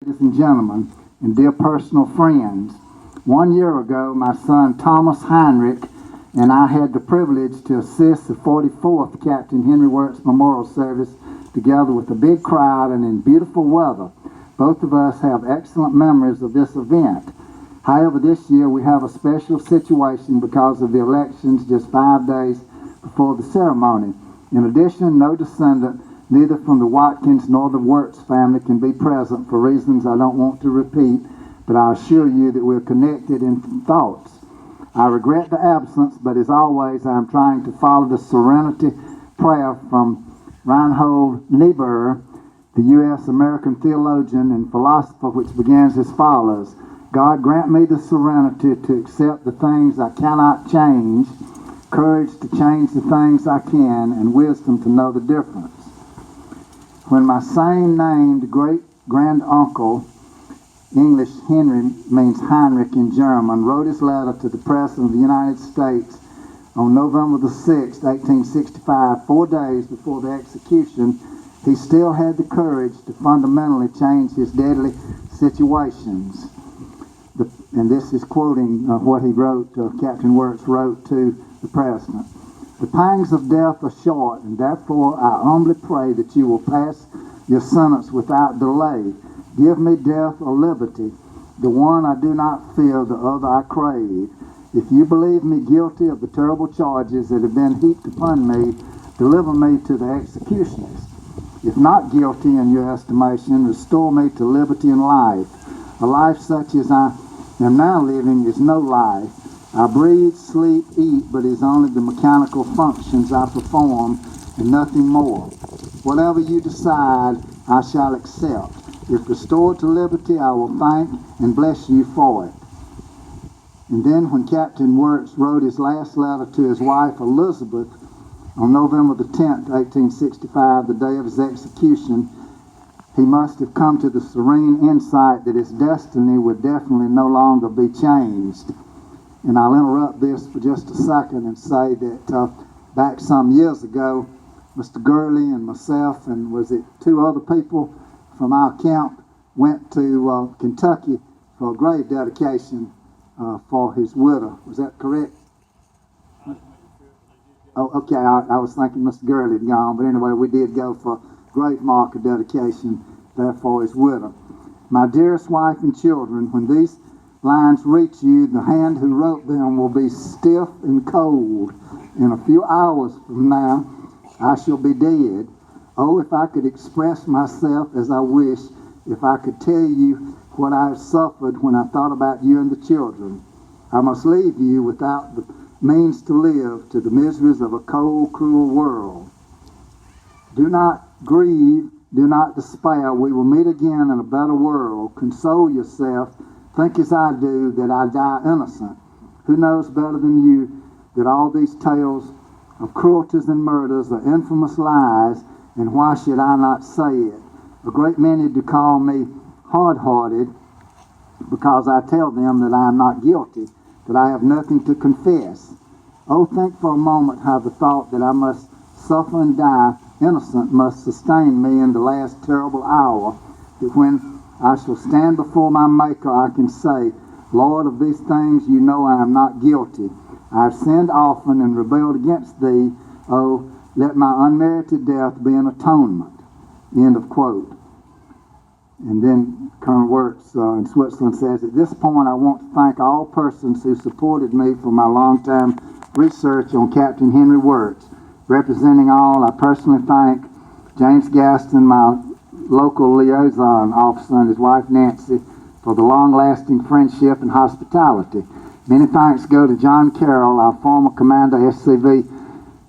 ladies and gentlemen, and dear personal friends. 1 year ago, my son Thomas Heinrich and I had the privilege to assist the 44th Captain Henry Wirz Memorial Service together with a big crowd and in beautiful weather. Both of us have excellent memories of this event. However, this year we have a special situation because of the elections just 5 days before the ceremony. In addition, no descendant, neither from the Watkins nor the Wirz family, can be present for reasons I don't want to repeat, but I assure you that we're connected in thoughts. I regret the absence, but as always, I am trying to follow the Serenity Prayer from Heinrich Wirz, the U.S. American theologian and philosopher, which begins as follows: God, grant me the serenity to accept the things I cannot change, courage to change the things I can, and wisdom to know the difference. When my same-named great-granduncle, English Henry means Heinrich in German, wrote his letter to the President of the United States on November the 6th, 1865, 4 days before the execution, he still had the courage to fundamentally change his deadly situations. And this is quoting what he wrote, Captain Wirz wrote to the President. The pangs of death are short, and therefore I humbly pray that you will pass your sentence without delay. Give me death or liberty. The one I do not fear, the other I crave. If you believe me guilty of the terrible charges that have been heaped upon me, deliver me to the executioners. If not guilty in your estimation, restore me to liberty and life. A life such as I am now living is no life. I breathe, sleep, eat, but it is only the mechanical functions I perform and nothing more. Whatever you decide, I shall accept. If restored to liberty, I will thank and bless you for it. And then when Captain Wirz wrote his last letter to his wife Elizabeth on November the 10th, 1865, the day of his execution, he must have come to the serene insight that his destiny would definitely no longer be changed. And I'll interrupt this for just a second and say that back some years ago, Mr. Gurley and myself and was it 2 other people from our camp went to Kentucky for a grave dedication for his widow. Was that correct? Oh, okay. I was thinking Mr. Gurley had gone, but anyway, we did go for grave marker dedication there for his widow. My dearest wife and children, when these lines reach you, the hand who wrote them will be stiff and cold. In a few hours from now, I shall be dead. Oh, if I could express myself as I wish, if I could tell you what I have suffered when I thought about you and the children. I must leave you without the means to live, to the miseries of a cold, cruel world. Do not grieve, do not despair. We will meet again in a better world. Console yourself. Think as I do, that I die innocent. Who knows better than you that all these tales of cruelties and murders are infamous lies, and why should I not say it? A great many do call me hard-hearted because I tell them that I am not guilty, that I have nothing to confess. Oh, think for a moment how the thought that I must suffer and die innocent must sustain me in the last terrible hour, that when I shall stand before my Maker, I can say, Lord, of these things you know I am not guilty. I have sinned often and rebelled against thee. Oh, let my unmerited death be an atonement. End of quote. And then Colonel Wirz in Switzerland says, at this point I want to thank all persons who supported me for my long-time research on Captain Henry Wirz. Representing all, I personally thank James Gaston, my local liaison officer, and his wife Nancy for the long-lasting friendship and hospitality. Many thanks go to John Carroll, our former commander SCV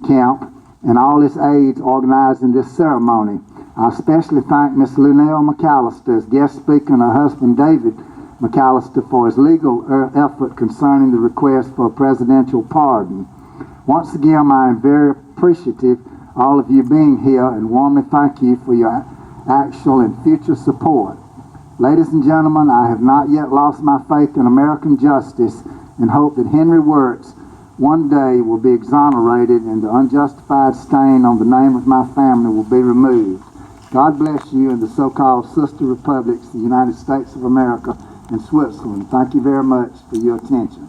camp, and all his aides organizing this ceremony. I especially thank Miss Lunell McAllister as guest speaker and her husband David McAllister for his legal effort concerning the request for a presidential pardon. Once again, I am very appreciative all of you being here and warmly thank you for your actual and future support. Ladies and gentlemen, I have not yet lost my faith in American justice and hope that Henry Wirz one day will be exonerated and the unjustified stain on the name of my family will be removed. God bless you and the so-called sister republics, the United States of America and Switzerland. Thank you very much for your attention.